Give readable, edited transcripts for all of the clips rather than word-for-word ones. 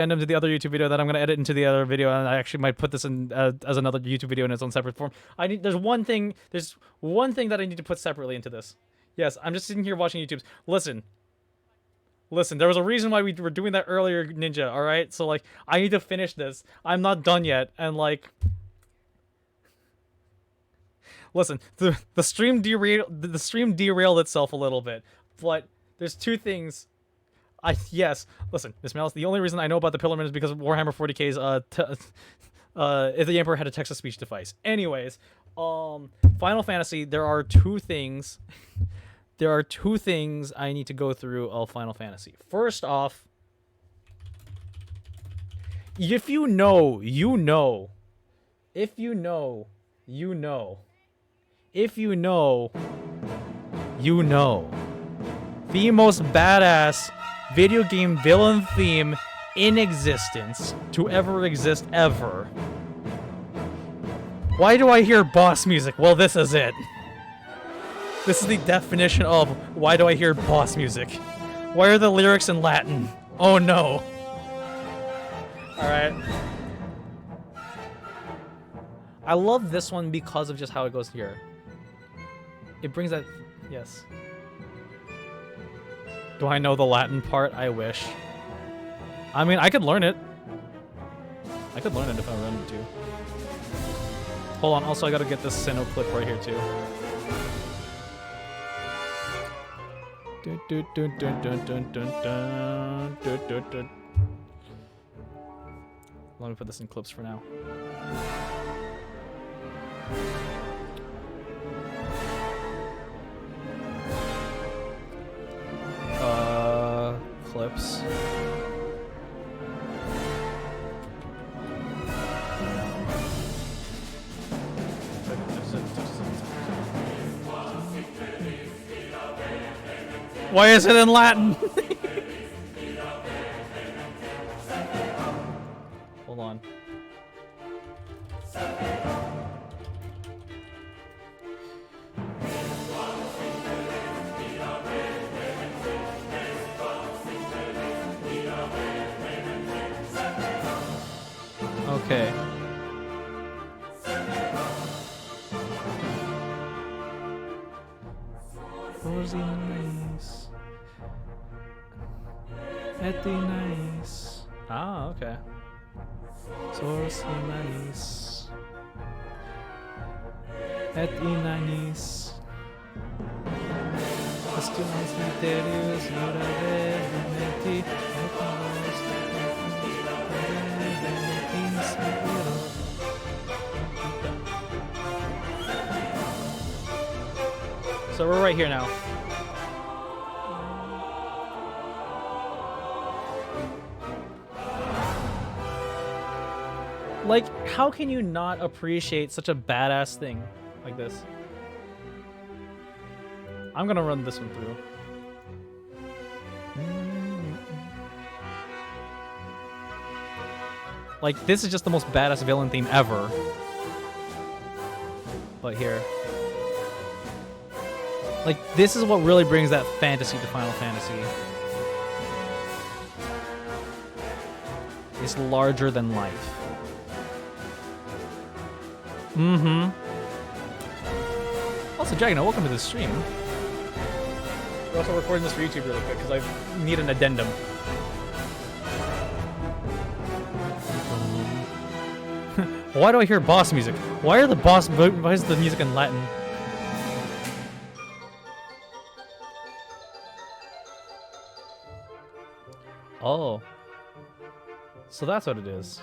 addendum to the other YouTube video that I'm gonna edit into the other video, and I actually might put this in as another YouTube video in its own separate form. There's one thing that I need to put separately into this. Yes, I'm just sitting here watching YouTube's. Listen, there was a reason why we were doing that earlier, Ninja, alright? So, like, I need to finish this. I'm not done yet, and, like... Listen, the stream derailed itself a little bit, but there's two things... Yes, listen, Miss Malice, the only reason I know about the Pillarmen is because of Warhammer 40k's, if the Emperor had a text-to-speech device. Anyways, Final Fantasy, there are two things... There are two things I need to go through of Final Fantasy. First off, if you know, you know. If you know, you know. If you know, you know. The most badass video game villain theme in existence to ever exist ever. Why do I hear boss music? Well, this is it. This is the definition of why do I hear boss music? Why are the lyrics in Latin? Oh no. Alright. I love this one because of just how it goes here. It brings that... Yes. Do I know the Latin part? I wish. I mean, I could learn it. I could learn it if I wanted to. Hold on, also I gotta get this Sinnoh clip right here too. Let me put this in clips for now. Clips. Why is it in Latin? Hold on. Okay. Cozy nice. Etty nice. Ah, okay. Source nice. Etty nice. Questions mysterious, so we're right here now. Like, how can you not appreciate such a badass thing like this? I'm gonna run this one through. Like, this is just the most badass villain theme ever. But here. Like, this is what really brings that fantasy to Final Fantasy. It's larger than life. Mm-hmm. Also, Jagno, welcome to the stream. We're also recording this for YouTube really quick, because I need an addendum. Why do I hear boss music? Why is the music in Latin? Oh. So that's what it is.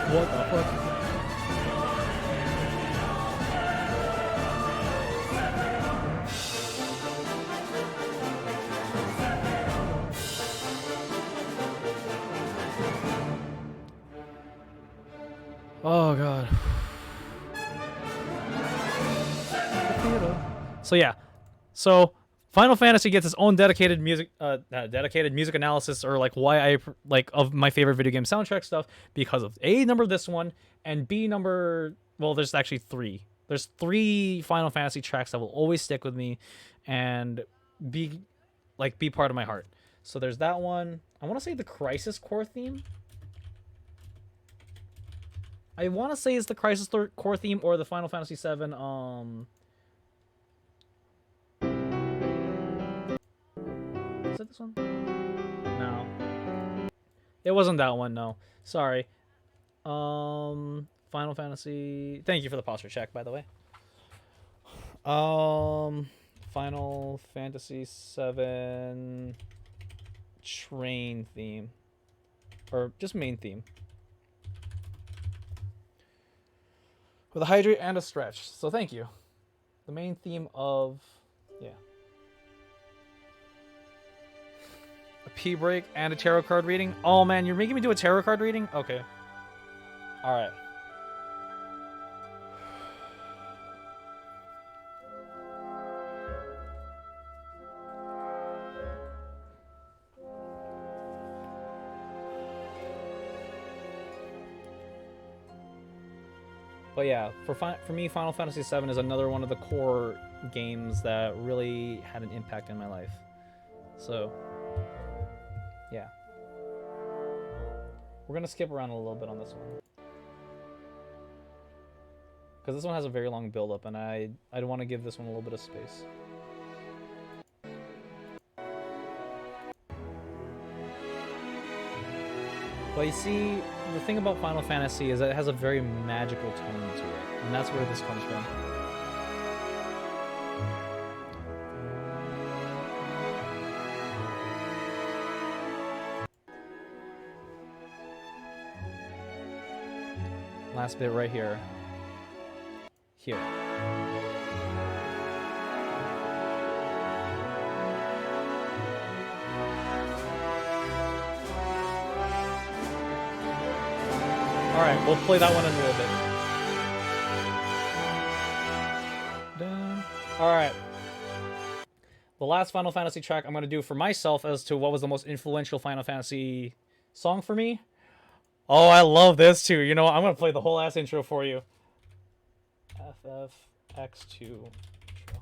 What the fuck? Oh god. So yeah. So Final Fantasy gets its own dedicated music analysis, or like why I like of my favorite video game soundtrack stuff, because of A, number this one, and B, number, well, there's actually three. There's three Final Fantasy tracks that will always stick with me and be part of my heart. So there's that one. I want to say the Crisis Core theme. I want to say it's the Crisis Core theme or the Final Fantasy VII. Is it this one? No. It wasn't that one, no. Sorry. Final Fantasy. Thank you for the posture check, by the way. Final Fantasy VII train theme. Or just main theme. With a hydrate and a stretch. So thank you. The main theme of... yeah. A pee break and a tarot card reading. Oh man, you're making me do a tarot card reading? Okay. Alright. But yeah, for me, Final Fantasy VII is another one of the core games that really had an impact in my life. So, yeah. We're going to skip around a little bit on this one. Because this one has a very long build-up, and I'd want to give this one a little bit of space. But you see, the thing about Final Fantasy is that it has a very magical tone to it, and that's where this comes from. Last bit right here. Here. Alright, we'll play that one in a little bit. Alright. The last Final Fantasy track I'm going to do for myself as to what was the most influential Final Fantasy song for me. Oh, I love this too. You know what? I'm going to play the whole ass intro for you. FFX2 intro.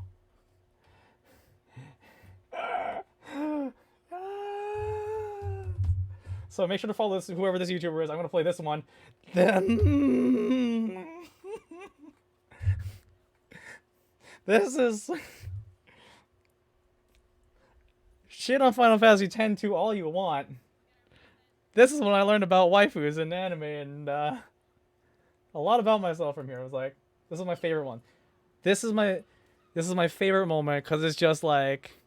So make sure to follow this, whoever this YouTuber is. I'm going to play this one. Then... this is... shit on Final Fantasy X to all you want. This is when I learned about waifus and anime and a lot about myself from here. I was like, this is my favorite one. This is my favorite moment because it's just like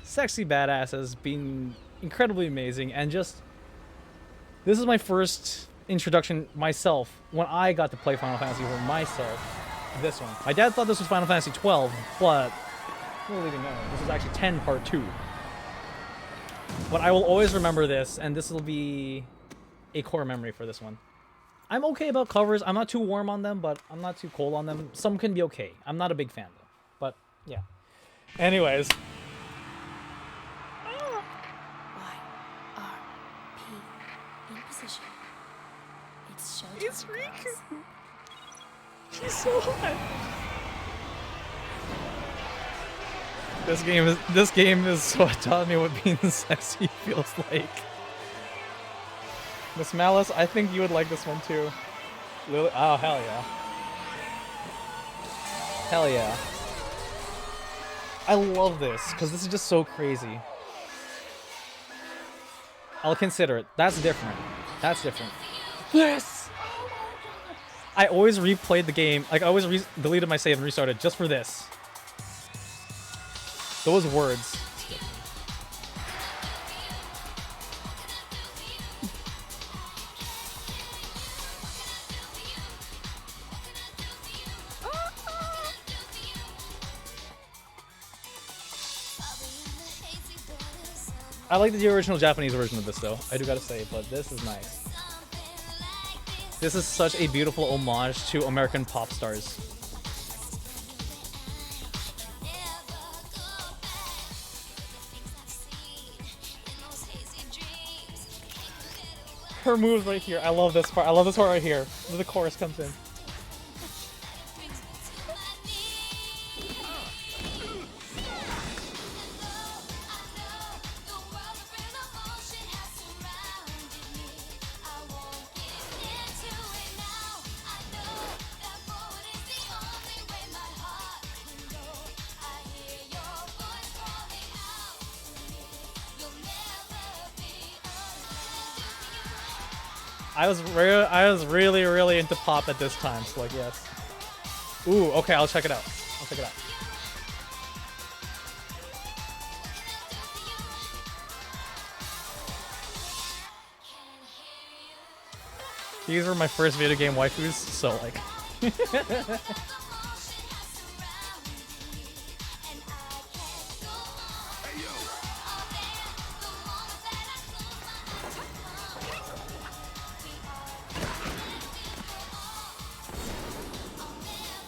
sexy badasses being incredibly amazing, and just this is my first introduction myself when I got to play Final Fantasy for myself. This one. My dad thought this was Final Fantasy 12, but little did he know, this is actually 10 Part 2. But I will always remember this, and this will be a core memory for this one. I'm okay about covers. I'm not too warm on them, but I'm not too cold on them. Some can be okay. I'm not a big fan, though. But, yeah. Anyways. In position. It's showtime. It's Riku. She's so hot. This game is what taught me what being sexy feels like. Miss Malice, I think you would like this one too. Lily, oh hell yeah. Hell yeah. I love this because this is just so crazy. I'll consider it. That's different. That's different. Yes! I always replayed the game. Like, I always deleted my save and restarted just for this. Those words. I like the original Japanese version of this, though. I do gotta say, but this is nice. This is such a beautiful homage to American pop stars. Her moves right here. I love this part. I love this part right here. Where the chorus comes in. I was really into pop at this time, so like yes. Ooh, okay, I'll check it out. I'll check it out. These were my first video game waifus, so like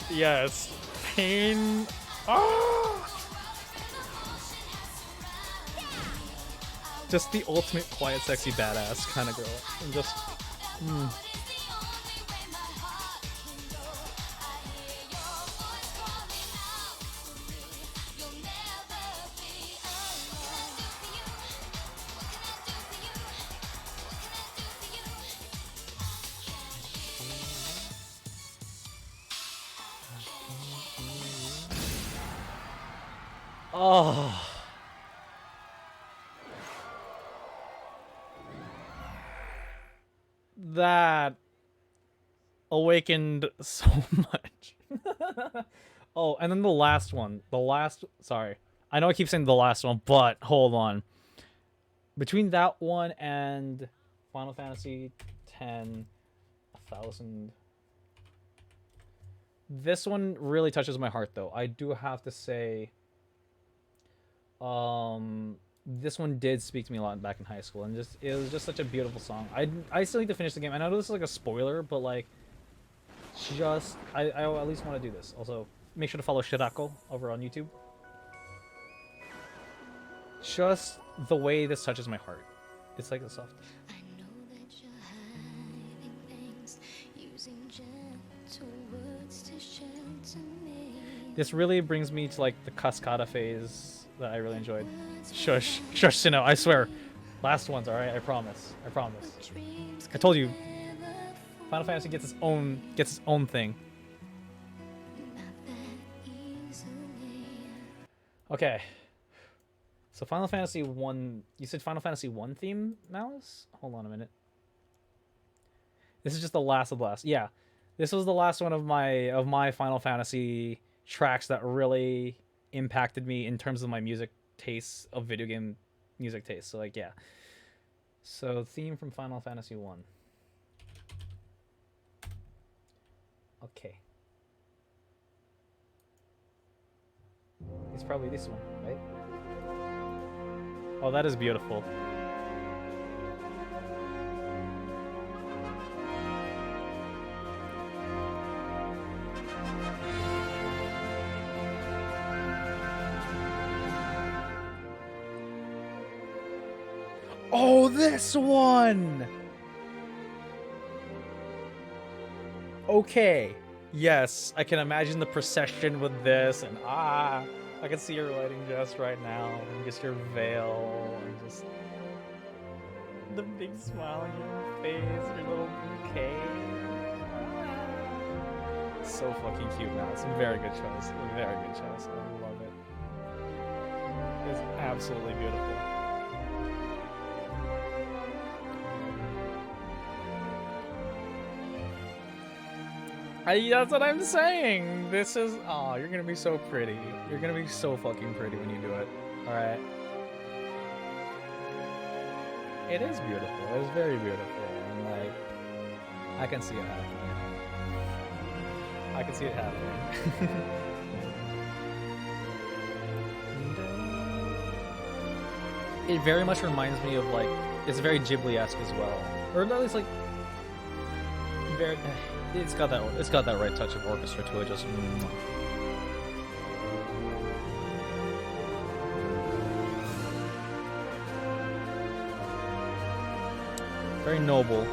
yes. Pain. Ah! Just the ultimate quiet, sexy, badass kind of girl. And just. Oh. That awakened so much. Oh, and then the last one. Sorry. I know I keep saying the last one, but hold on. Between that one and Final Fantasy X, 1000. This one really touches my heart, though. I do have to say, this one did speak to me a lot back in high school, and it was just such a beautiful song. I still need to finish the game. I know this is like a spoiler, but like, I at least want to do this. Also, make sure to follow Shirako over on YouTube. Just the way this touches my heart. It's like a soft. I know that you're hiding things, using gentle words to shelter me. This really brings me to like the Cascada phase that I really enjoyed. Shush, Sinnoh, I swear. Last ones, alright? I promise. I promise. I told you, Final Fantasy gets its own thing. Okay. So Final Fantasy 1, you said Final Fantasy 1 theme, Malice? Hold on a minute. This is just the last of the last. Yeah. This was the last one of my Final Fantasy tracks that really impacted me in terms of my music tastes, of video game music taste. So like, yeah. So theme from Final Fantasy 1. Okay. It's probably this one, right? Oh, that is beautiful. Oh, this one! Okay. Yes, I can imagine the procession with this, and I can see your wedding dress right now, and just your veil, and just the big smile on your face, your little bouquet. So fucking cute, man. It's a very good choice. A very good choice. I love it. It's absolutely beautiful. That's what I'm saying. This is, oh, you're gonna be so pretty. You're gonna be so fucking pretty when you do it. All right. It is beautiful. It is very beautiful, and like, I can see it happening. I can see it happening. It very much reminds me of like, it's very Ghibli-esque as well, or at least like very. It's got that right touch of orchestra to it. Just. Very noble.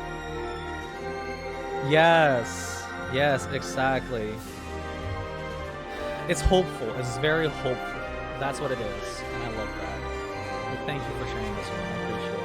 Yes. Yes, exactly. It's hopeful. It's very hopeful. That's what it is. And I love that. Well, thank you for sharing this one. I appreciate it.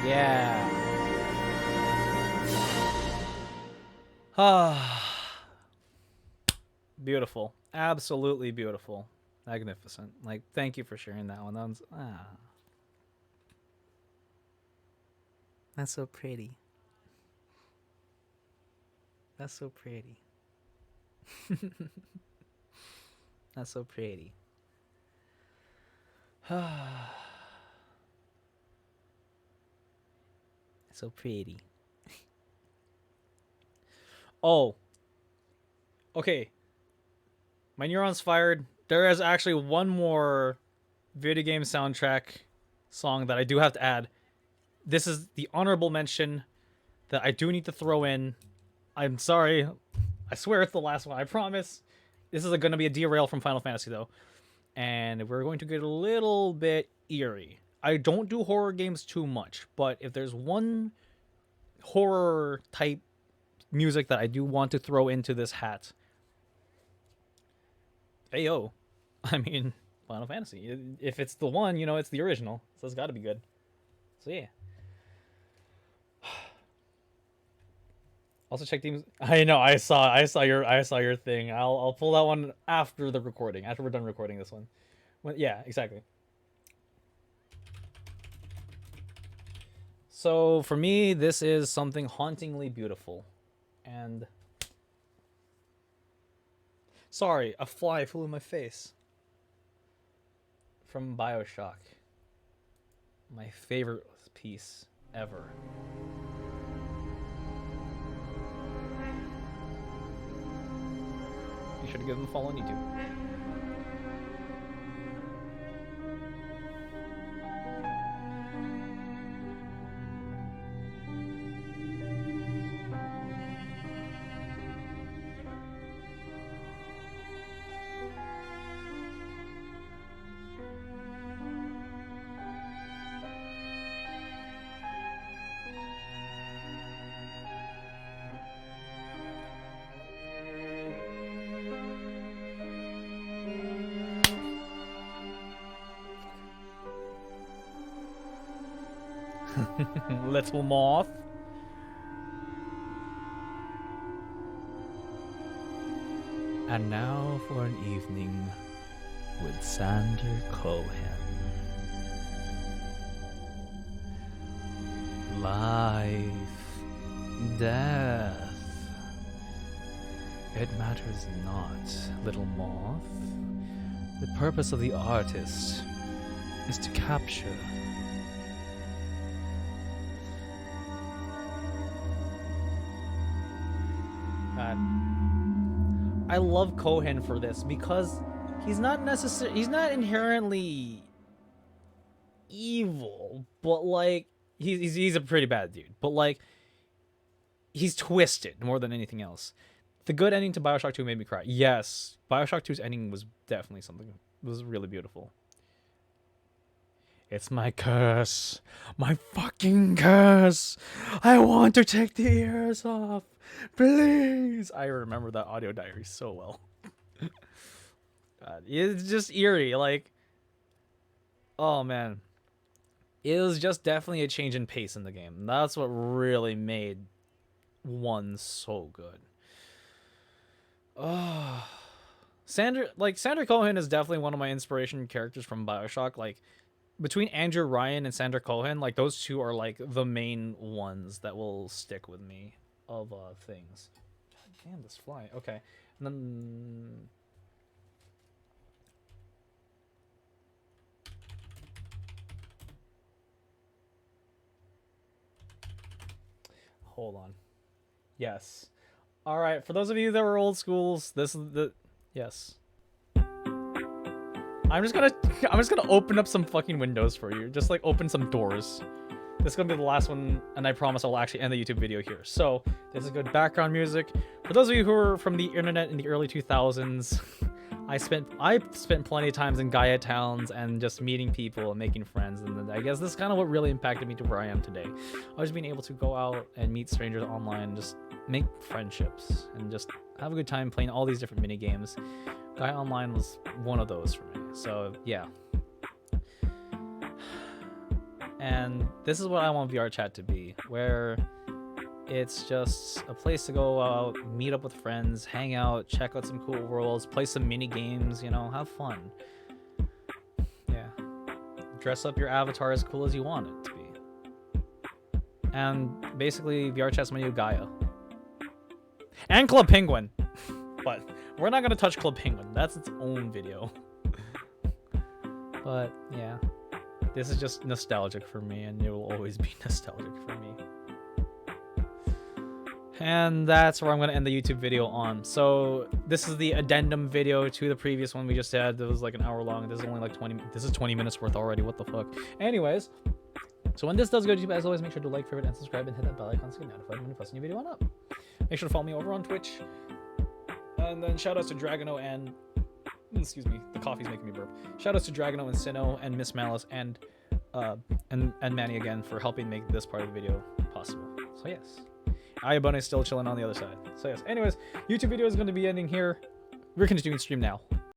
Yeah. Ah. Beautiful. Absolutely beautiful. Magnificent. Like, thank you for sharing that one. That's so pretty. That's so pretty. That's so pretty. So pretty. Oh. Okay. My neurons fired. There is actually one more video game soundtrack song that I do have to add. This is the honorable mention that I do need to throw in. I'm sorry. I swear it's the last one. I promise. This is going to be a derail from Final Fantasy, though. And we're going to get a little bit eerie. I don't do horror games too much, but if there's one horror type music that I do want to throw into this hat, Ayo. I mean, Final Fantasy. If it's the one, you know, it's the original. So it's got to be good. So yeah. Also check teams. I know. I saw your thing. I'll pull that one after the recording. After we're done recording this one. Yeah, exactly. So for me, this is something hauntingly beautiful, and sorry, a fly flew in my face. From BioShock. My favorite piece ever. Be sure to give them a follow on YouTube. Little moth. And now for an evening with Sander Cohen. Life, death. It matters not, little moth. The purpose of the artist is to capture. God. I love Cohen for this because he's not inherently evil, but like he's a pretty bad dude. But like he's twisted more than anything else. The good ending to BioShock 2 made me cry. Yes, BioShock 2's ending was definitely something. It was really beautiful. It's my curse. My fucking curse. I want to take the ears off. Please. I remember that audio diary so well. God, it's just eerie. Like, oh man. It was just definitely a change in pace in the game. That's what really made 1 so good. Oh. Sandra Cohen is definitely one of my inspiration characters from BioShock. Like between Andrew Ryan and Sandra Cohen, like those two are like the main ones that will stick with me of things. God damn this fly. Okay. And then hold on. Yes. All right, for those of you that were old schools, this is the yes. I'm just gonna open up some fucking windows for you. Just like open some doors. This is gonna be the last one, and I promise I'll actually end the YouTube video here. So this is good background music. For those of you who are from the internet in the early 2000s, I spent plenty of times in Gaia towns and just meeting people and making friends, and I guess this is kind of what really impacted me to where I am today. I was being able to go out and meet strangers online, and just make friendships, and just have a good time playing all these different mini games. Gaia Online was one of those for me. So yeah. And this is what I want VR chat to be, where it's just a place to go out, meet up with friends, hang out, check out some cool worlds, play some mini games, you know, have fun. Yeah. Dress up your avatar as cool as you want it to be. And basically, VR chat's my new Gaia. And Club Penguin. But we're not gonna touch Club Penguin. That's its own video. But yeah. This is just nostalgic for me, and it will always be nostalgic for me. And that's where I'm going to end the YouTube video on. So this is the addendum video to the previous one we just had. That was like an hour long. This is only like 20. This is 20 minutes worth already. What the fuck? Anyways, so when this does go to YouTube, as always, make sure to like, favorite, and subscribe, and hit that bell icon to get notified when I post a new video on up. Make sure to follow me over on Twitch. And then shout outs to Dragono and... excuse me, the coffee's making me burp. Shoutouts to Dragono and Sinnoh and Miss Malice and Manny again for helping make this part of the video possible. So yes, Ayabone is still chilling on the other side. So yes, anyways, YouTube video is going to be ending here. We're continuing to stream now.